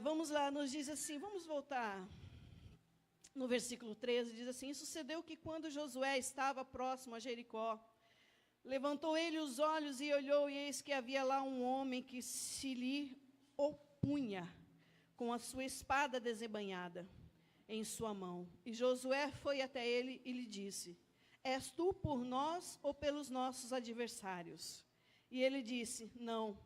Vamos lá, nos diz assim, vamos voltar no versículo 13, diz assim: sucedeu que quando Josué estava próximo a Jericó, levantou ele os olhos e olhou, e eis que havia lá um homem que se lhe opunha, com a sua espada desembainhada em sua mão. E Josué foi até ele e lhe disse: és tu por nós ou pelos nossos adversários? E ele disse: não,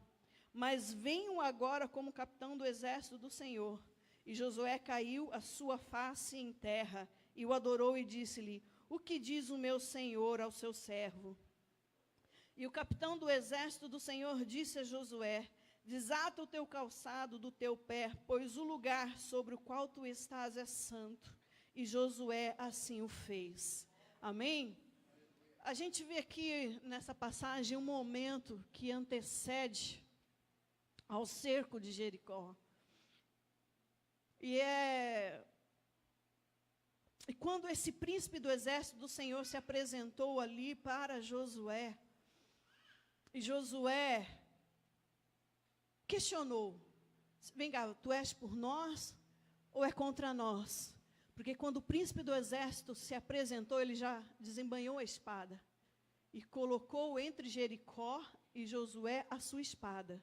mas venho agora como capitão do exército do Senhor. E Josué caiu a sua face em terra, e o adorou e disse-lhe: o que diz o meu senhor ao seu servo? E o capitão do exército do Senhor disse a Josué: desata o teu calçado do teu pé, pois o lugar sobre o qual tu estás é santo. E Josué assim o fez. Amém? A gente vê aqui nessa passagem um momento que antecede ao cerco de Jericó. E quando esse príncipe do exército do Senhor se apresentou ali para Josué, e Josué questionou: vem cá, tu és por nós ou é contra nós? Porque quando o príncipe do exército se apresentou, ele já desembainhou a espada e colocou entre Jericó e Josué a sua espada.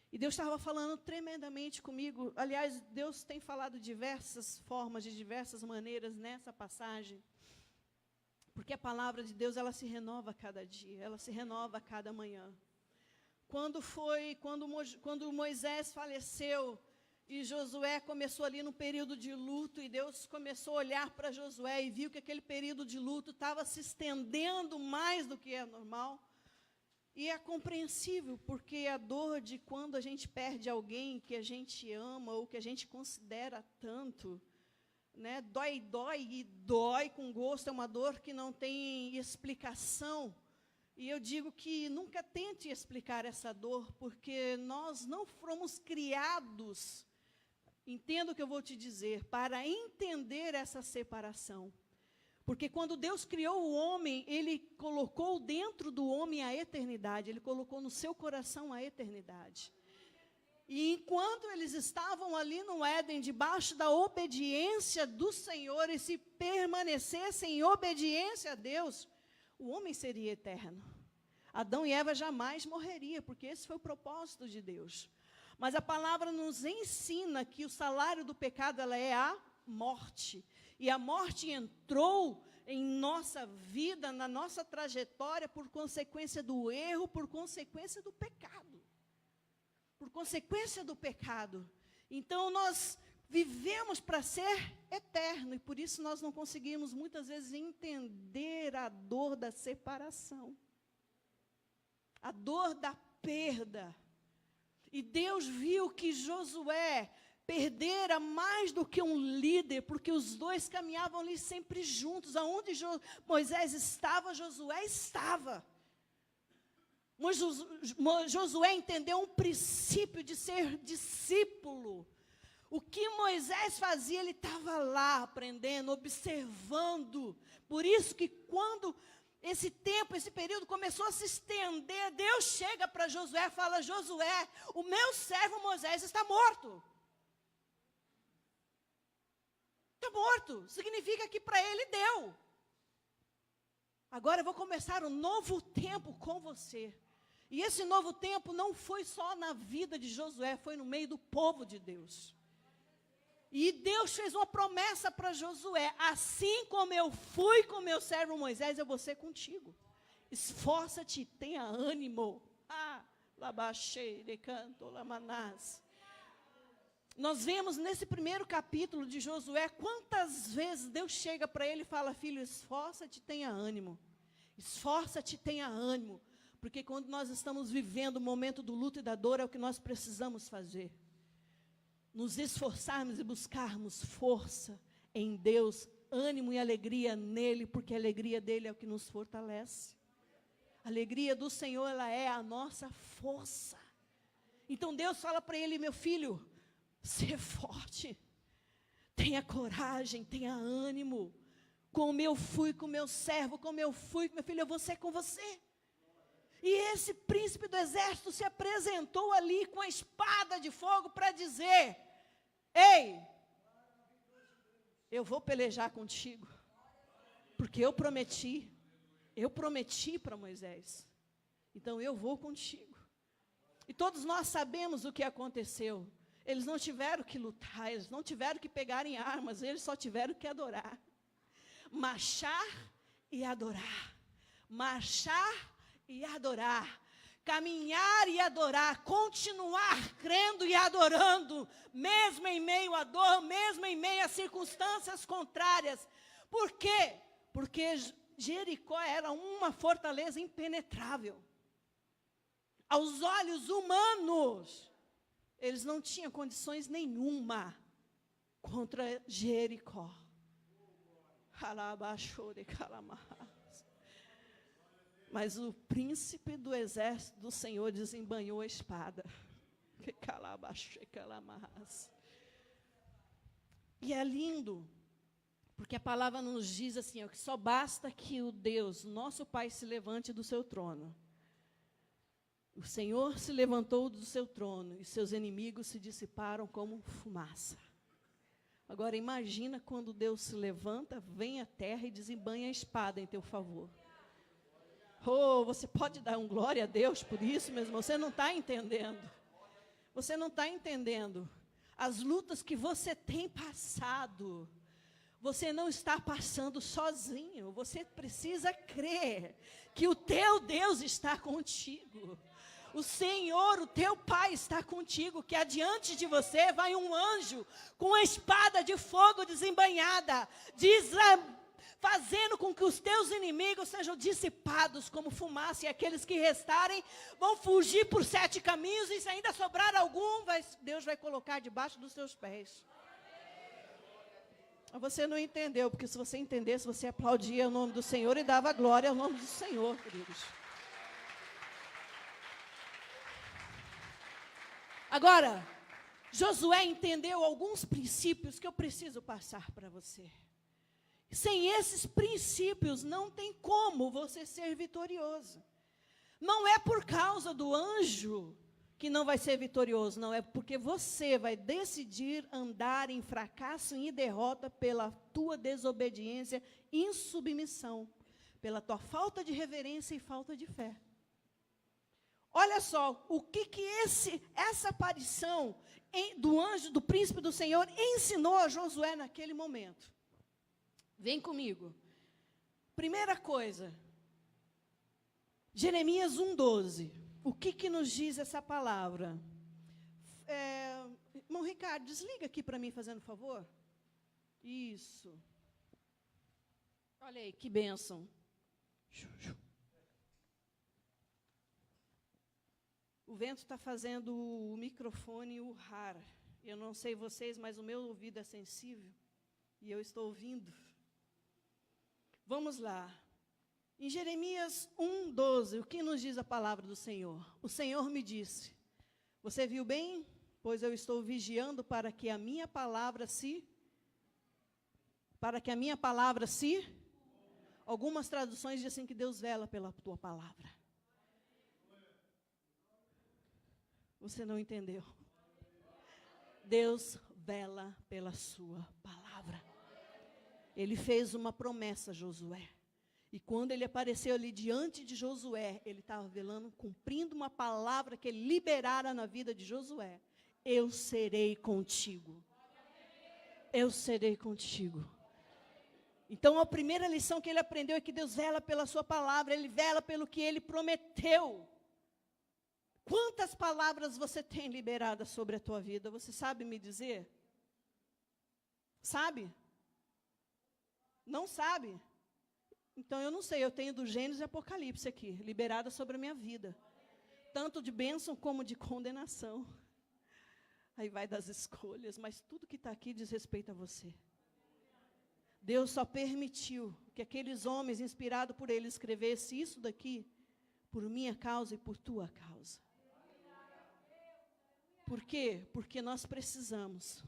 E Deus estava falando tremendamente comigo. Aliás, Deus tem falado de diversas formas, de diversas maneiras nessa passagem. Porque a palavra de Deus, ela se renova a cada dia, ela se renova a cada manhã. Quando Moisés faleceu e Josué começou ali no período de luto, e Deus começou a olhar para Josué e viu que aquele período de luto estava se estendendo mais do que é normal. E é compreensível, porque a dor de quando a gente perde alguém que a gente ama ou que a gente considera tanto, né, dói e dói com gosto, é uma dor que não tem explicação. E eu digo que nunca tente explicar essa dor, porque nós não fomos criados, entenda o que eu vou te dizer, para entender essa separação. Porque quando Deus criou o homem, Ele colocou dentro do homem a eternidade, Ele colocou no seu coração a eternidade. E enquanto eles estavam ali no Éden, debaixo da obediência do Senhor, e se permanecessem em obediência a Deus, o homem seria eterno. Adão e Eva jamais morreriam, porque esse foi o propósito de Deus. Mas a palavra nos ensina que o salário do pecado, ela é a morte. E a morte entrou em nossa vida, na nossa trajetória, por consequência do erro, por consequência do pecado. Por consequência do pecado. Então, nós vivemos para ser eterno, e por isso nós não conseguimos, muitas vezes, entender a dor da separação. A dor da perda. E Deus viu que Josué perdera mais do que um líder, porque os dois caminhavam ali sempre juntos. Aonde Moisés estava, Josué estava. Mas Josué entendeu um princípio de ser discípulo. O que Moisés fazia, ele estava lá aprendendo, observando. Por isso que quando esse tempo, esse período começou a se estender, Deus chega para Josué e fala: Josué, o meu servo Moisés está morto. Está morto, significa que para ele deu. Agora eu vou começar um novo tempo com você. E esse novo tempo não foi só na vida de Josué, foi no meio do povo de Deus. E Deus fez uma promessa para Josué: assim como eu fui com meu servo Moisés, eu vou ser contigo. Esforça-te, tenha ânimo. Labaxei, decanto, lamanás. Nós vemos nesse primeiro capítulo de Josué, quantas vezes Deus chega para ele e fala: filho, esforça-te, tenha ânimo. Esforça-te, tenha ânimo. Porque quando nós estamos vivendo o momento do luto e da dor, é o que nós precisamos fazer. Nos esforçarmos e buscarmos força em Deus, ânimo e alegria nele, porque a alegria dele é o que nos fortalece. A alegria do Senhor, ela é a nossa força. Então Deus fala para ele: meu filho, seja forte, tenha coragem, tenha ânimo. Como eu fui com meu servo, como eu fui com meu filho, eu vou ser com você. E esse príncipe do exército se apresentou ali com a espada de fogo para dizer: ei, eu vou pelejar contigo, porque eu prometi para Moisés, então eu vou contigo. E todos nós sabemos o que aconteceu. Eles não tiveram que lutar, eles não tiveram que pegar em armas, eles só tiveram que adorar. Marchar e adorar. Marchar e adorar. Caminhar e adorar. Continuar crendo e adorando, mesmo em meio à dor, mesmo em meio a circunstâncias contrárias. Por quê? Porque Jericó era uma fortaleza impenetrável. Aos olhos humanos, eles não tinham condições nenhuma contra Jericó. Mas o príncipe do exército do Senhor desembanhou a espada. E é lindo, porque a palavra nos diz assim, ó, que só basta que o Deus, nosso Pai, se levante do seu trono. O Senhor se levantou do seu trono e seus inimigos se dissiparam como fumaça. Agora imagina quando Deus se levanta, vem à terra e desembanha a espada em teu favor. Oh, você pode dar um glória a Deus por isso mesmo? Você não está entendendo. Você não está entendendo. As lutas que você tem passado, você não está passando sozinho. Você precisa crer que o teu Deus está contigo. O Senhor, o teu Pai, está contigo, que adiante de você vai um anjo com a espada de fogo desembainhada, fazendo com que os teus inimigos sejam dissipados como fumaça, e aqueles que restarem vão fugir por 7 caminhos, e se ainda sobrar algum, Deus vai colocar debaixo dos seus pés. Você não entendeu, porque se você entendesse, você aplaudia o nome do Senhor e dava glória ao nome do Senhor, queridos. Agora, Josué entendeu alguns princípios que eu preciso passar para você. Sem esses princípios, não tem como você ser vitorioso. Não é por causa do anjo que não vai ser vitorioso, não. É porque você vai decidir andar em fracasso e derrota pela tua desobediência e insubmissão, pela tua falta de reverência e falta de fé. Olha só, o que essa aparição do anjo, do príncipe do Senhor, ensinou a Josué naquele momento. Vem comigo. Primeira coisa, Jeremias 1:12. O que nos diz essa palavra? Irmão Ricardo, desliga aqui para mim, fazendo favor. Isso. Olha aí, que bênção. O vento está fazendo o microfone urrar. Eu não sei vocês, mas o meu ouvido é sensível. E eu estou ouvindo. Vamos lá. Em Jeremias 1:12, o que nos diz a palavra do Senhor? O Senhor me disse: você viu bem? Pois eu estou vigiando para que a minha palavra Algumas traduções dizem que Deus vela pela tua palavra. Você não entendeu. Deus vela pela sua palavra. Ele fez uma promessa a Josué. E quando ele apareceu ali diante de Josué, ele estava velando, cumprindo uma palavra que ele liberara na vida de Josué. Eu serei contigo. Eu serei contigo. Então a primeira lição que ele aprendeu é que Deus vela pela sua palavra. Ele vela pelo que ele prometeu. Quantas palavras você tem liberadas sobre a tua vida? Você sabe me dizer? Sabe? Não sabe? Então eu não sei, eu tenho do Gênesis e Apocalipse aqui, liberada sobre a minha vida. Tanto de bênção como de condenação. Aí vai das escolhas, mas tudo que está aqui diz respeito a você. Deus só permitiu que aqueles homens, inspirados por Ele, escrevessem isso daqui, por minha causa e por tua causa. Por quê? Porque nós precisamos.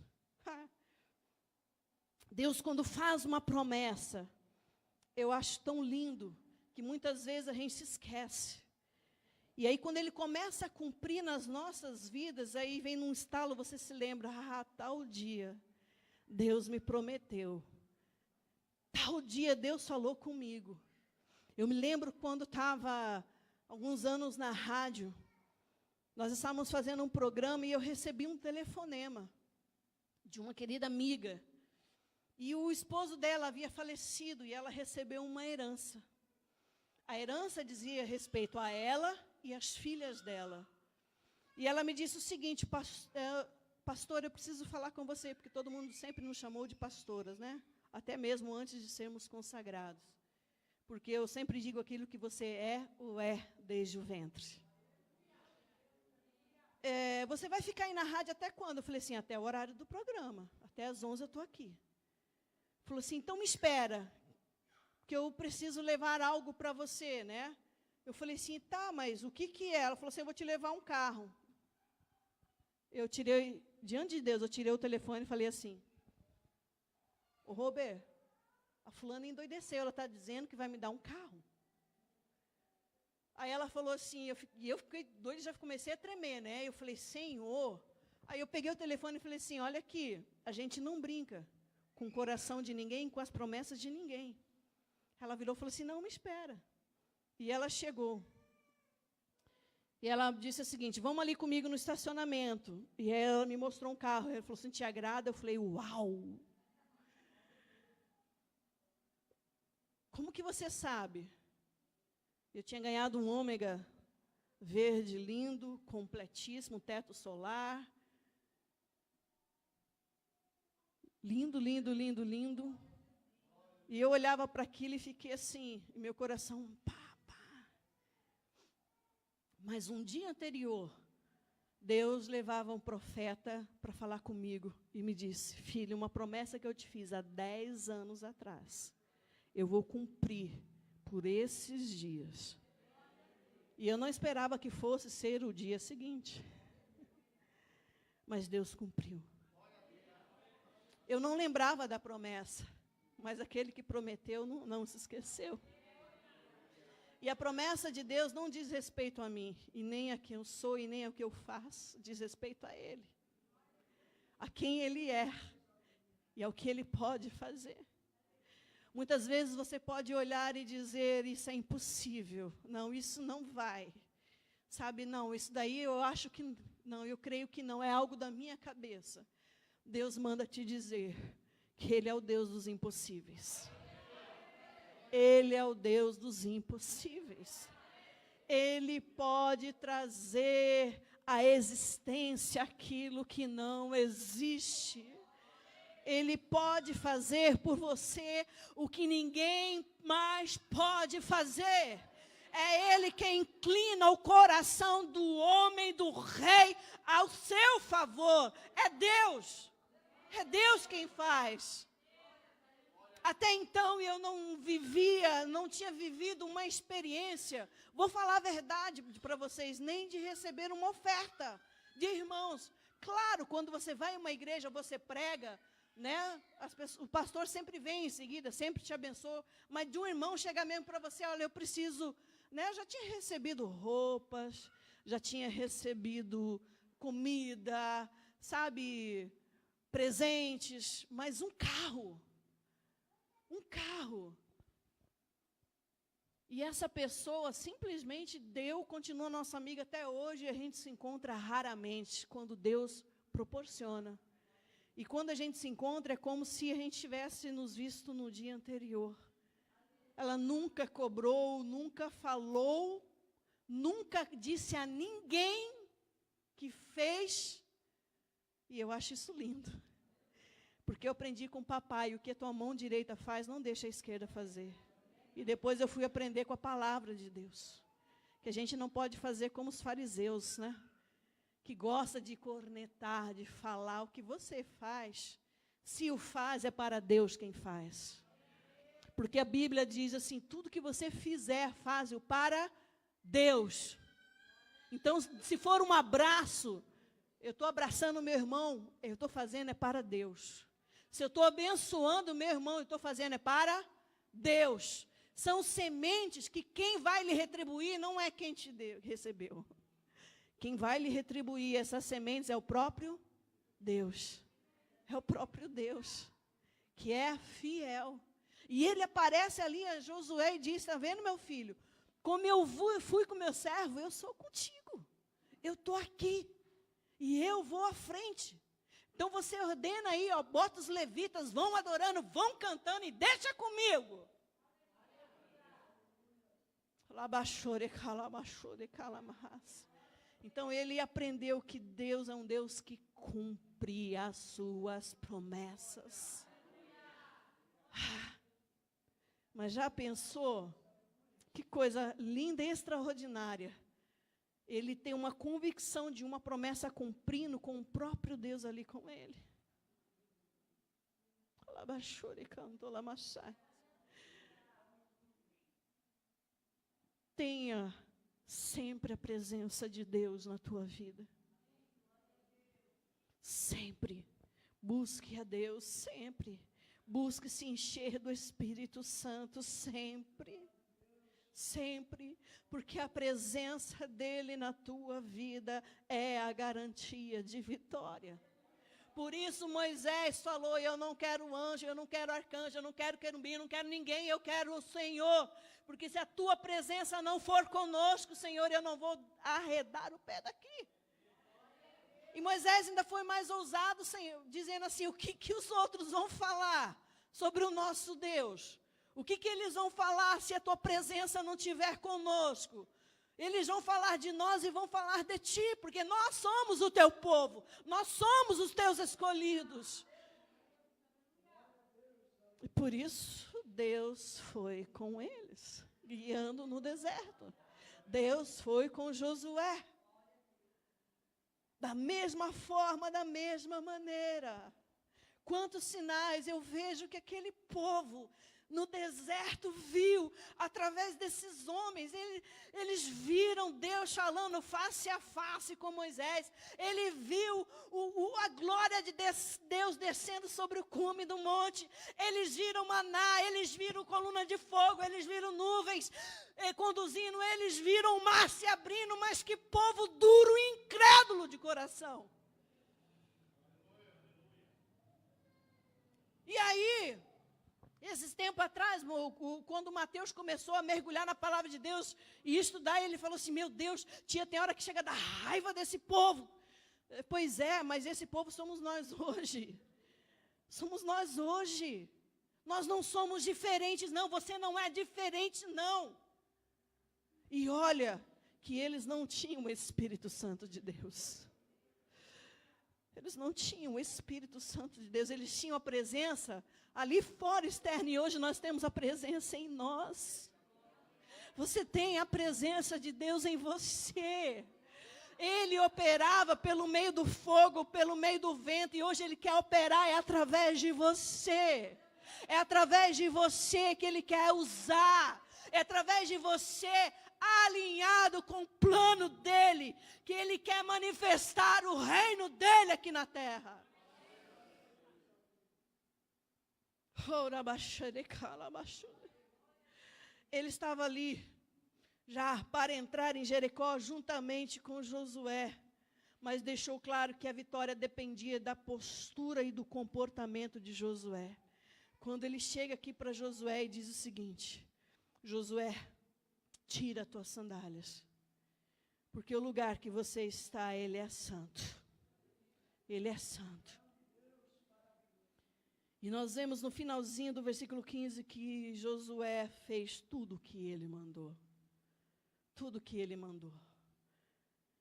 Deus, quando faz uma promessa, eu acho tão lindo, que muitas vezes a gente se esquece. E aí, quando ele começa a cumprir nas nossas vidas, aí vem num estalo, você se lembra, tal dia, Deus me prometeu. Tal dia, Deus falou comigo. Eu me lembro quando estava, alguns anos na rádio, nós estávamos fazendo um programa e eu recebi um telefonema de uma querida amiga. E o esposo dela havia falecido e ela recebeu uma herança. A herança dizia respeito a ela e às filhas dela. E ela me disse o seguinte, pastor, eu preciso falar com você, porque todo mundo sempre nos chamou de pastoras, né? Até mesmo antes de sermos consagrados. Porque eu sempre digo aquilo que você ou é desde o ventre. Você vai ficar aí na rádio até quando? Eu falei assim, até o horário do programa. Até às 11 eu estou aqui. Falou assim, então me espera, que eu preciso levar algo para você, né? Eu falei assim, tá, mas o que é? Ela falou assim, eu vou te levar um carro. Eu tirei, diante de Deus, eu tirei o telefone e falei assim, ô Robert, a fulana endoideceu, ela está dizendo que vai me dar um carro. Aí ela falou assim, eu fiquei doida, já comecei a tremer, né? Eu falei, Senhor. Aí eu peguei o telefone e falei assim, olha aqui, a gente não brinca com o coração de ninguém, com as promessas de ninguém. Ela virou e falou assim, não, me espera. E ela chegou. E ela disse o seguinte, vamos ali comigo no estacionamento. E ela me mostrou um carro. Ela falou assim, te agrada? Eu falei, uau! Como que você sabe? Eu tinha ganhado um ômega verde lindo, completíssimo, teto solar. Lindo, lindo, lindo, lindo. E eu olhava para aquilo e fiquei assim, e meu coração, pá. Mas um dia anterior, Deus levava um profeta para falar comigo e me disse, filho, uma promessa que eu te fiz há 10 anos atrás, eu vou cumprir por esses dias. E eu não esperava que fosse ser o dia seguinte. Mas Deus cumpriu. Eu não lembrava da promessa, mas aquele que prometeu não se esqueceu. E a promessa de Deus não diz respeito a mim, e nem a quem eu sou, e nem ao que eu faço, diz respeito a Ele. A quem Ele é, e ao que Ele pode fazer. Muitas vezes você pode olhar e dizer, isso é impossível, não, isso não vai. Sabe, não, isso daí eu acho que não, eu creio que não, é algo da minha cabeça. Deus manda te dizer que Ele é o Deus dos impossíveis. Ele é o Deus dos impossíveis. Ele pode trazer à existência aquilo que não existe. Ele pode fazer por você o que ninguém mais pode fazer. É Ele quem inclina o coração do homem, do rei, ao seu favor. É Deus. É Deus quem faz. Até então eu não tinha vivido uma experiência, vou falar a verdade para vocês, nem de receber uma oferta de irmãos. Claro, quando você vai a uma igreja, você prega, né? O pastor sempre vem em seguida, sempre te abençoa, mas de um irmão chegar mesmo para você, olha, eu preciso, né? Eu já tinha recebido roupas, já tinha recebido comida, sabe, presentes, mas um carro. Um carro. E essa pessoa simplesmente deu, continua nossa amiga até hoje, e a gente se encontra raramente quando Deus proporciona. E quando a gente se encontra, é como se a gente tivesse nos visto no dia anterior. Ela nunca cobrou, nunca falou, nunca disse a ninguém que fez. E eu acho isso lindo. Porque eu aprendi com o papai, o que a tua mão direita faz, não deixa a esquerda fazer. E depois eu fui aprender com a palavra de Deus. Que a gente não pode fazer como os fariseus, né? Que gosta de cornetar, de falar. O que você faz, se o faz, é para Deus quem faz. Porque a Bíblia diz assim, tudo que você fizer, faz-o para Deus. Então, se for um abraço, eu estou abraçando o meu irmão, eu estou fazendo é para Deus. Se eu estou abençoando o meu irmão, eu estou fazendo é para Deus. São sementes que quem vai lhe retribuir não é quem te recebeu. Quem vai lhe retribuir essas sementes é o próprio Deus. É o próprio Deus, que é fiel. E ele aparece ali a Josué e diz, está vendo, meu filho? Como eu fui com meu servo, eu sou contigo. Eu estou aqui. E eu vou à frente. Então você ordena aí, ó, bota os levitas, vão adorando, vão cantando e deixa comigo. Então ele aprendeu que Deus é um Deus que cumpre as suas promessas. Mas já pensou? Que coisa linda e extraordinária. Ele tem uma convicção de uma promessa cumprindo com o próprio Deus ali com ele. Tenha sempre a presença de Deus na tua vida. Sempre. Busque a Deus, sempre. Busque se encher do Espírito Santo, sempre. Sempre. Porque a presença dele na tua vida é a garantia de vitória. Por isso Moisés falou, eu não quero anjo, eu não quero arcanjo, eu não quero querubim, eu não quero ninguém, eu quero o Senhor. Porque se a tua presença não for conosco, Senhor, eu não vou arredar o pé daqui. E Moisés ainda foi mais ousado, Senhor, dizendo assim, o que os outros vão falar sobre o nosso Deus? O que eles vão falar se a tua presença não estiver conosco? Eles vão falar de nós e vão falar de ti, porque nós somos o teu povo, nós somos os teus escolhidos. E por isso Deus foi com eles, guiando no deserto. Deus foi com Josué. Da mesma forma, da mesma maneira. Quantos sinais eu vejo que aquele povo no deserto viu, através desses homens, eles viram Deus falando face a face com Moisés, ele viu a glória de Deus descendo sobre o cume do monte, eles viram maná, eles viram coluna de fogo, eles viram nuvens conduzindo, eles viram o mar se abrindo, mas que povo duro e incrédulo de coração. E aí, esses tempos atrás, quando Mateus começou a mergulhar na palavra de Deus e estudar, ele falou assim, meu Deus, tem hora que chega a dar raiva desse povo. Pois é, mas esse povo somos nós hoje. Somos nós hoje. Nós não somos diferentes, não. Você não é diferente, não. E olha, que eles não tinham o Espírito Santo de Deus. Eles não tinham o Espírito Santo de Deus, eles tinham a presença ali fora, externa, e hoje nós temos a presença em nós. Você tem a presença de Deus em você. Ele operava pelo meio do fogo, pelo meio do vento, e hoje Ele quer operar através de você. É através de você que Ele quer usar. É através de você, alinhado com o plano dEle, que Ele quer manifestar o reino dEle aqui na terra. Ele estava ali, já para entrar em Jericó, juntamente com Josué, mas deixou claro que a vitória dependia da postura e do comportamento de Josué. Quando ele chega aqui para Josué e diz o seguinte, Josué, tira as tuas sandálias, porque o lugar que você está, ele é santo. Ele é santo. E nós vemos no finalzinho do versículo 15 que Josué fez tudo o que ele mandou. Tudo o que ele mandou.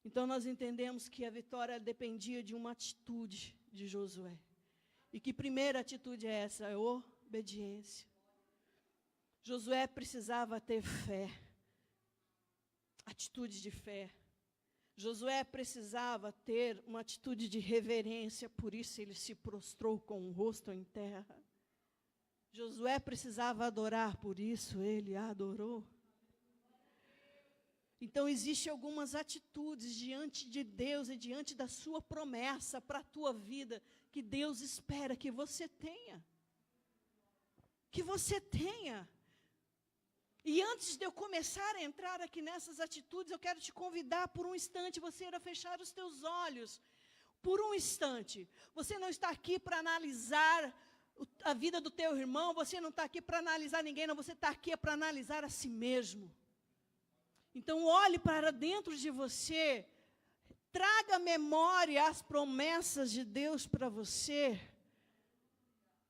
Então nós entendemos que a vitória dependia de uma atitude de Josué. E que primeira atitude é essa? É obediência. Josué precisava ter fé. Atitude de fé. Josué precisava ter uma atitude de reverência, por isso ele se prostrou com o rosto em terra. Josué precisava adorar, por isso ele adorou. Então, existem algumas atitudes diante de Deus e diante da sua promessa para a tua vida, que Deus espera que você tenha. Que você tenha. E antes de eu começar a entrar aqui nessas atitudes, eu quero te convidar por um instante, você a fechar os teus olhos. Por um instante. Você não está aqui para analisar a vida do teu irmão, você não está aqui para analisar ninguém, não, você está aqui para analisar a si mesmo. Então, olhe para dentro de você, traga à memória as promessas de Deus para você,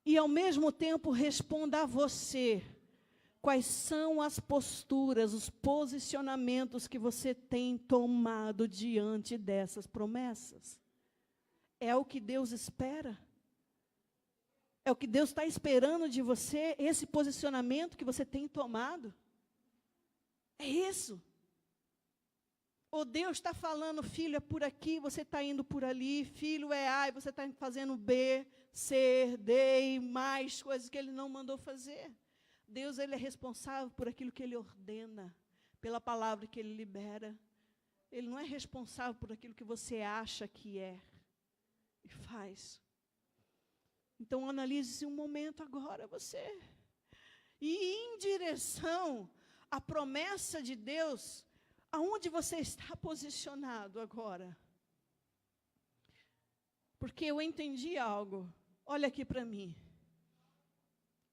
e ao mesmo tempo responda a você, quais são as posturas, os posicionamentos que você tem tomado diante dessas promessas. É o que Deus espera? É o que Deus está esperando de você, esse posicionamento que você tem tomado? É isso. Ou Deus está falando, filho, é por aqui, você está indo por ali, filho, é A, e você está fazendo B, C, D, e mais coisas que Ele não mandou fazer. Deus, Ele é responsável por aquilo que Ele ordena, pela palavra que Ele libera. Ele não é responsável por aquilo que você acha que é e faz. Então, analise-se um momento agora, você. E em direção à promessa de Deus, aonde você está posicionado agora? Porque eu entendi algo. Olha aqui para mim.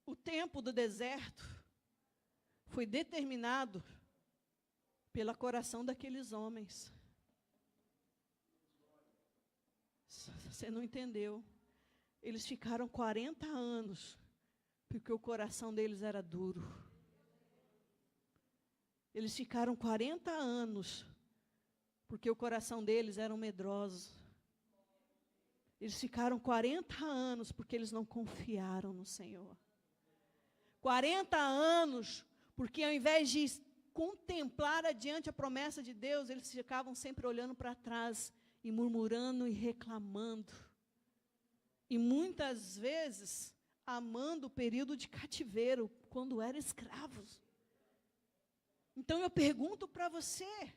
O tempo do deserto foi determinado pelo coração daqueles homens. Você não entendeu. Eles ficaram 40 anos, porque o coração deles era duro. Eles ficaram 40 anos, porque o coração deles era medroso. Eles ficaram 40 anos, porque eles não confiaram no Senhor. 40 anos, porque ao invés de contemplar adiante a promessa de Deus, eles ficavam sempre olhando para trás, e murmurando e reclamando. E muitas vezes, amando o período de cativeiro, quando eram escravos. Então eu pergunto para você,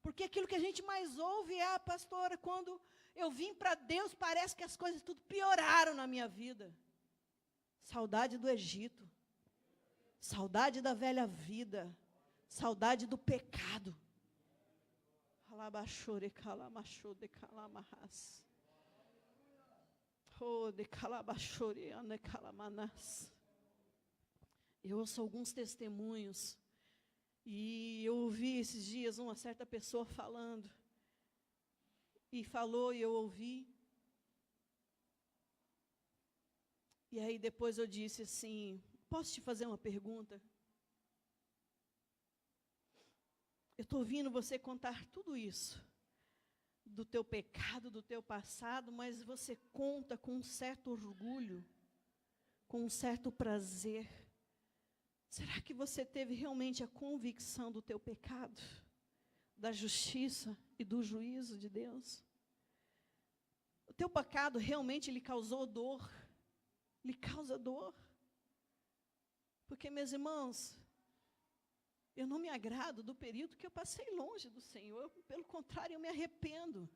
porque aquilo que a gente mais ouve é, pastora, quando eu vim para Deus, parece que as coisas tudo pioraram na minha vida. Saudade do Egito, saudade da velha vida, saudade do pecado. Eu ouço alguns testemunhos, e eu ouvi esses dias uma certa pessoa falando, e falou e eu ouvi, e aí depois eu disse assim, posso te fazer uma pergunta? Eu estou ouvindo você contar tudo isso, do teu pecado, do teu passado, mas você conta com um certo orgulho, com um certo prazer. Será que você teve realmente a convicção do teu pecado, da justiça e do juízo de Deus? O teu pecado realmente lhe causou dor? Lhe causa dor? Porque, meus irmãos, eu não me agrado do período que eu passei longe do Senhor. Pelo contrário, eu me arrependo.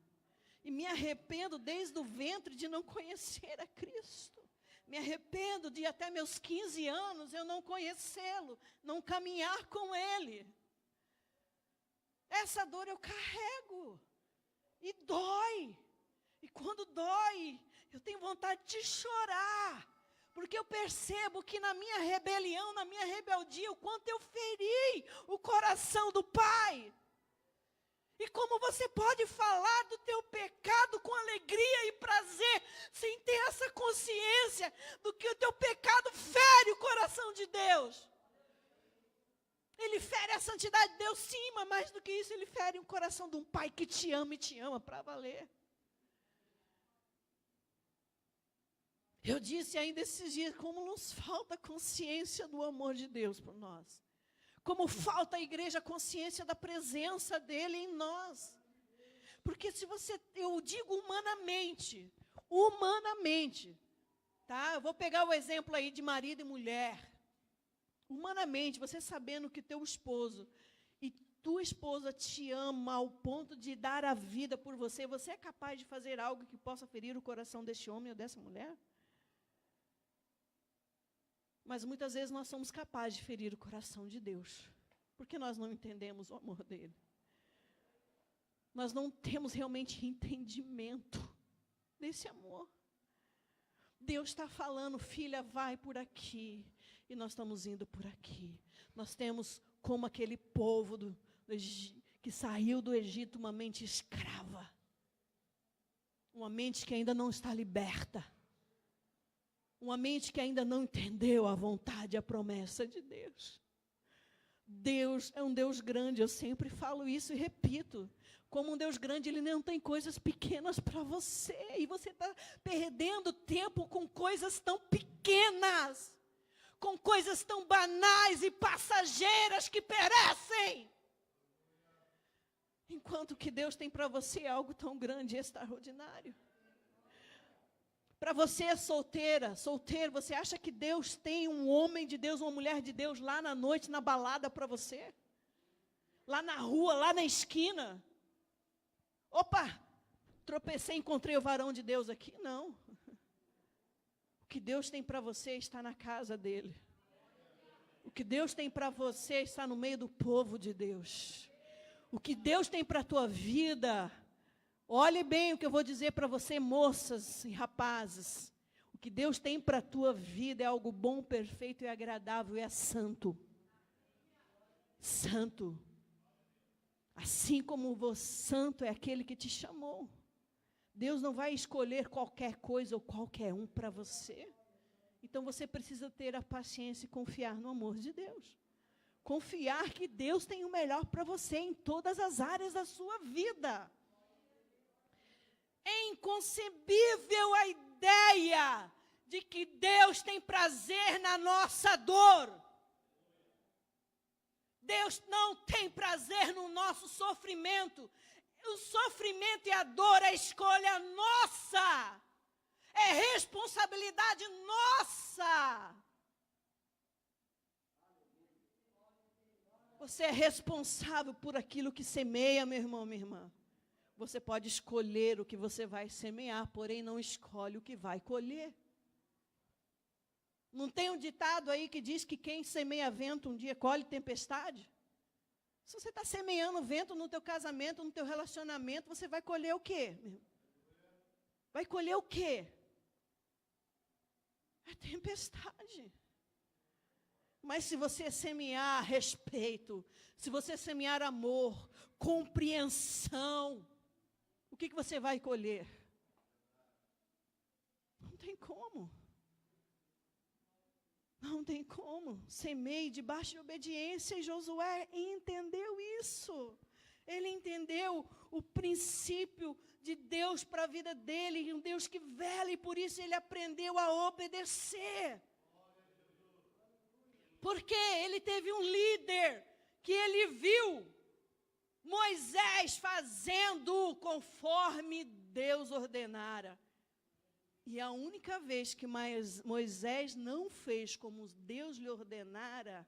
E me arrependo desde o ventre de não conhecer a Cristo. Me arrependo de até meus 15 anos eu não conhecê-lo, não caminhar com Ele. Essa dor eu carrego. E dói. E quando dói, eu tenho vontade de chorar. Porque eu percebo que na minha rebelião, na minha rebeldia, o quanto eu feri o coração do Pai. E como você pode falar do teu pecado com alegria e prazer, sem ter essa consciência do que o teu pecado fere o coração de Deus? Ele fere a santidade de Deus, sim, mas mais do que isso, ele fere o coração de um Pai que te ama e te ama para valer. Eu disse ainda esses dias, como nos falta consciência do amor de Deus por nós. Como falta à igreja consciência da presença dEle em nós. Porque se você, eu digo humanamente, tá? Eu vou pegar o exemplo aí de marido e mulher. Humanamente, você sabendo que teu esposo e tua esposa te ama ao ponto de dar a vida por você, você é capaz de fazer algo que possa ferir o coração deste homem ou dessa mulher? Mas muitas vezes nós somos capazes de ferir o coração de Deus, porque nós não entendemos o amor dele. Nós não temos realmente entendimento desse amor. Deus está falando, filha, vai por aqui. E nós estamos indo por aqui. Nós temos, como aquele povo que saiu do Egito, uma mente escrava. Uma mente que ainda não está liberta. Uma mente que ainda não entendeu a vontade, a promessa de Deus. Deus é um Deus grande, eu sempre falo isso e repito. Como um Deus grande, Ele não tem coisas pequenas para você. E você está perdendo tempo com coisas tão pequenas. Com coisas tão banais e passageiras que perecem. Enquanto que Deus tem para você algo tão grande e extraordinário. Para você solteira, solteiro, você acha que Deus tem um homem de Deus, uma mulher de Deus lá na noite, na balada para você? Lá na rua, lá na esquina? Opa, tropecei, encontrei o varão de Deus aqui. Não. O que Deus tem para você está na casa dele. O que Deus tem para você está no meio do povo de Deus. O que Deus tem para a tua vida, olhe bem o que eu vou dizer para você, moças e rapazes. O que Deus tem para a tua vida é algo bom, perfeito e agradável, e é santo. Santo. Assim como você, santo é aquele que te chamou. Deus não vai escolher qualquer coisa ou qualquer um para você. Então você precisa ter a paciência e confiar no amor de Deus. Confiar que Deus tem o melhor para você em todas as áreas da sua vida. É inconcebível a ideia de que Deus tem prazer na nossa dor. Deus não tem prazer no nosso sofrimento. O sofrimento e a dor é escolha nossa. É responsabilidade nossa. Você é responsável por aquilo que semeia, meu irmão, minha irmã. Você pode escolher o que você vai semear, porém não escolhe o que vai colher. Não tem um ditado aí que diz que quem semeia vento um dia colhe tempestade? Se você está semeando vento no teu casamento, no teu relacionamento, você vai colher o quê? Vai colher o quê? É tempestade. Mas se você semear respeito, se você semear amor, compreensão, o que você vai colher? Não tem como. Não tem como. Semeie debaixo de obediência, e Josué entendeu isso. Ele entendeu o princípio de Deus para a vida dele, um Deus que vela, e por isso ele aprendeu a obedecer. Porque ele teve um líder que ele viu Moisés fazendo conforme Deus ordenara. E a única vez que Moisés não fez como Deus lhe ordenara,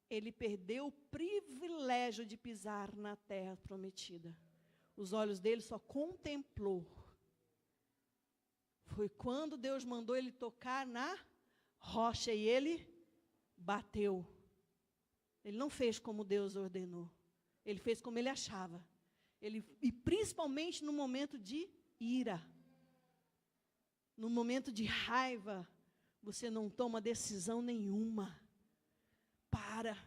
ele perdeu o privilégio de pisar na terra prometida. Os olhos dele só contemplou. Foi quando Deus mandou ele tocar na rocha e ele bateu. Ele não fez como Deus ordenou. Ele fez como ele achava. E principalmente no momento de ira. No momento de raiva, você não toma decisão nenhuma. Para.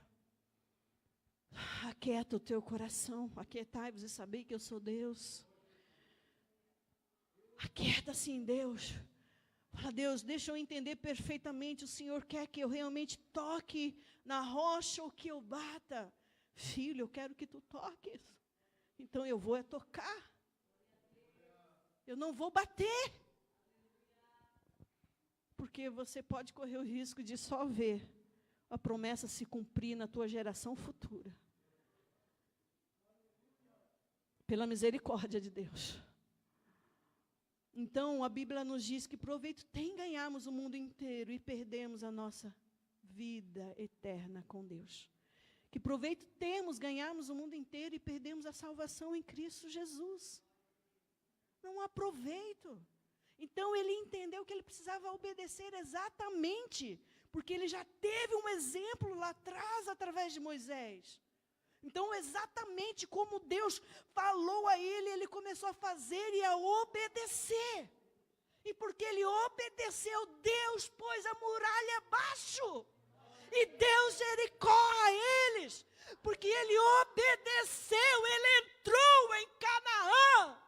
Aquieta o teu coração. Aquietai-vos e sabei que eu sou Deus. Aquieta-se em Deus. Fala, Deus, deixa eu entender perfeitamente. O Senhor quer que eu realmente toque na rocha ou que eu bata. Filho, eu quero que tu toques. Então eu vou tocar. Eu não vou bater. Porque você pode correr o risco de só ver a promessa se cumprir na tua geração futura. Pela misericórdia de Deus. Então, a Bíblia nos diz que proveito tem ganharmos o mundo inteiro e perdermos a nossa vida eterna com Deus. Que proveito temos ganharmos o mundo inteiro e perdermos a salvação em Cristo Jesus. Não há proveito. Então, ele entendeu que ele precisava obedecer exatamente Porque ele já teve um exemplo lá atrás, através de Moisés. Então, exatamente como Deus falou a ele, ele começou a fazer e a obedecer. E porque ele obedeceu, Deus pôs a muralha abaixo. E deu Jericó a eles. Porque ele obedeceu, ele entrou em Canaã.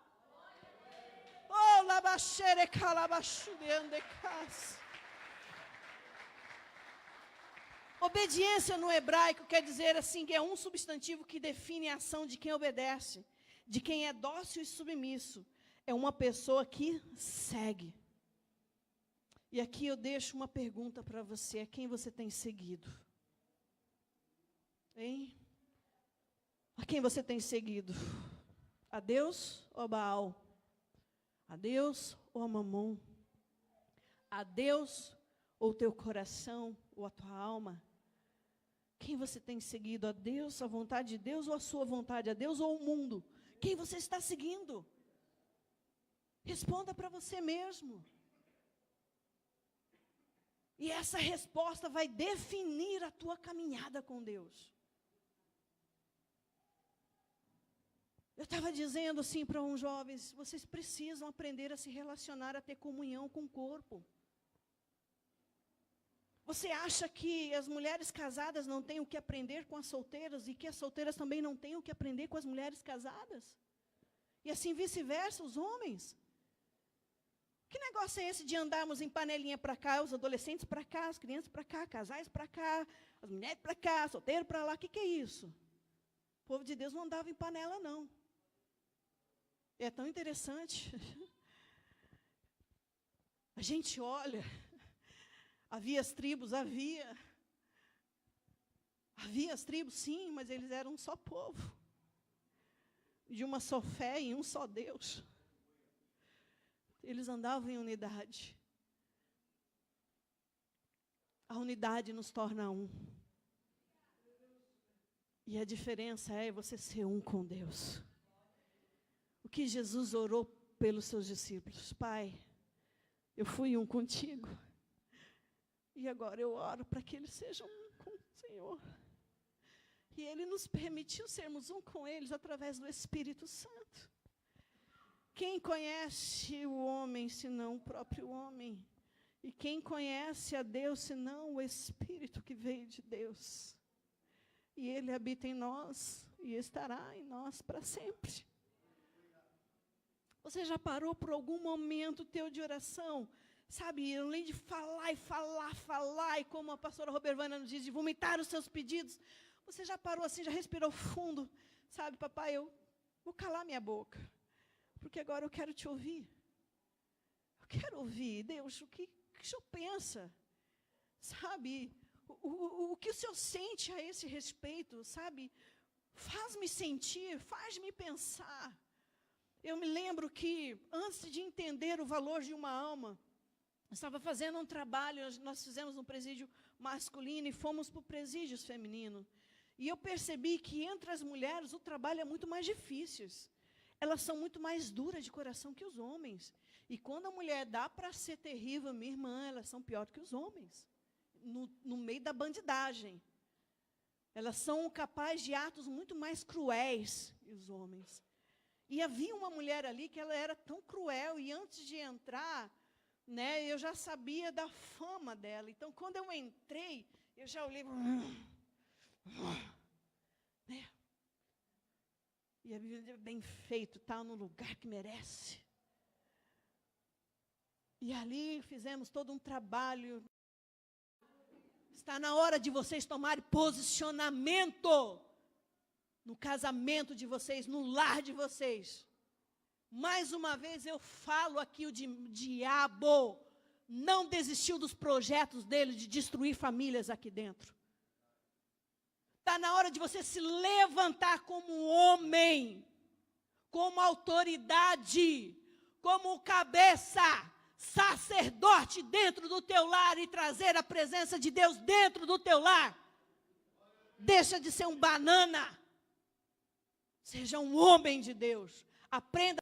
Oh, labaxere calabaxudeandecas. Obediência no hebraico quer dizer assim, que é um substantivo que define a ação de quem obedece, de quem é dócil e submisso. É uma pessoa que segue. E aqui eu deixo uma pergunta para você, a quem você tem seguido? Hein? A quem você tem seguido? A Deus ou a Baal? A Deus ou a Mamon? A Deus ou o teu coração ou a tua alma? Quem você tem seguido? A Deus, a vontade de Deus ou a sua vontade? A Deus ou o mundo? Quem você está seguindo? Responda para você mesmo. E essa resposta vai definir a tua caminhada com Deus. Eu estava dizendo assim para uns jovens, vocês precisam aprender a se relacionar, a ter comunhão com o corpo. Você acha que as mulheres casadas não têm o que aprender com as solteiras e que as solteiras também não têm o que aprender com as mulheres casadas? E assim vice-versa, os homens? Que negócio é esse de andarmos em panelinha para cá, os adolescentes para cá, as crianças para cá, casais para cá, as mulheres para cá, solteiro para lá? O que é isso? O povo de Deus não andava em panela, não. É tão interessante. A gente olha, havia as tribos, havia as tribos, sim, mas eles eram um só povo, de uma só fé em um só Deus. Eles andavam em unidade. A unidade nos torna um. E a diferença é você ser um com Deus. O que Jesus orou pelos seus discípulos: Pai, eu fui um contigo. E agora eu oro para que eles sejam um com o Senhor. E Ele nos permitiu sermos um com eles através do Espírito Santo. Quem conhece o homem, senão o próprio homem? E quem conhece a Deus, senão o Espírito que veio de Deus? E Ele habita em nós e estará em nós para sempre. Você já parou por algum momento teu de oração? Sabe, além de falar, e como a pastora Robervana nos diz, de vomitar os seus pedidos, você já parou assim, já respirou fundo? Sabe, papai, eu vou calar minha boca, porque agora eu quero te ouvir. Eu quero ouvir, Deus, o que o Senhor pensa? Sabe, o que o Senhor sente a esse respeito, sabe? Faz-me sentir, faz-me pensar. Eu me lembro que, antes de entender o valor de uma alma, eu estava fazendo um trabalho, nós fizemos um presídio masculino e fomos para o presídio feminino. E eu percebi que entre as mulheres o trabalho é muito mais difícil. Elas são muito mais duras de coração que os homens. E quando a mulher dá para ser terrível, minha irmã, elas são piores que os homens. No meio da bandidagem. Elas são capazes de atos muito mais cruéis que os homens. E havia uma mulher ali que ela era tão cruel, e antes de entrar, né, eu já sabia da fama dela. Então, quando eu entrei, eu já olhei, né? E a Bíblia diz, bem feito, está no lugar que merece. E ali fizemos todo um trabalho. Está na hora de vocês tomarem posicionamento no casamento de vocês, no lar de vocês. Mais uma vez eu falo aqui, o diabo não desistiu dos projetos dele de destruir famílias aqui dentro. Está na hora de você se levantar como homem, como autoridade, como cabeça, sacerdote dentro do teu lar e trazer a presença de Deus dentro do teu lar. Deixa de ser um banana. Seja um homem de Deus. Aprenda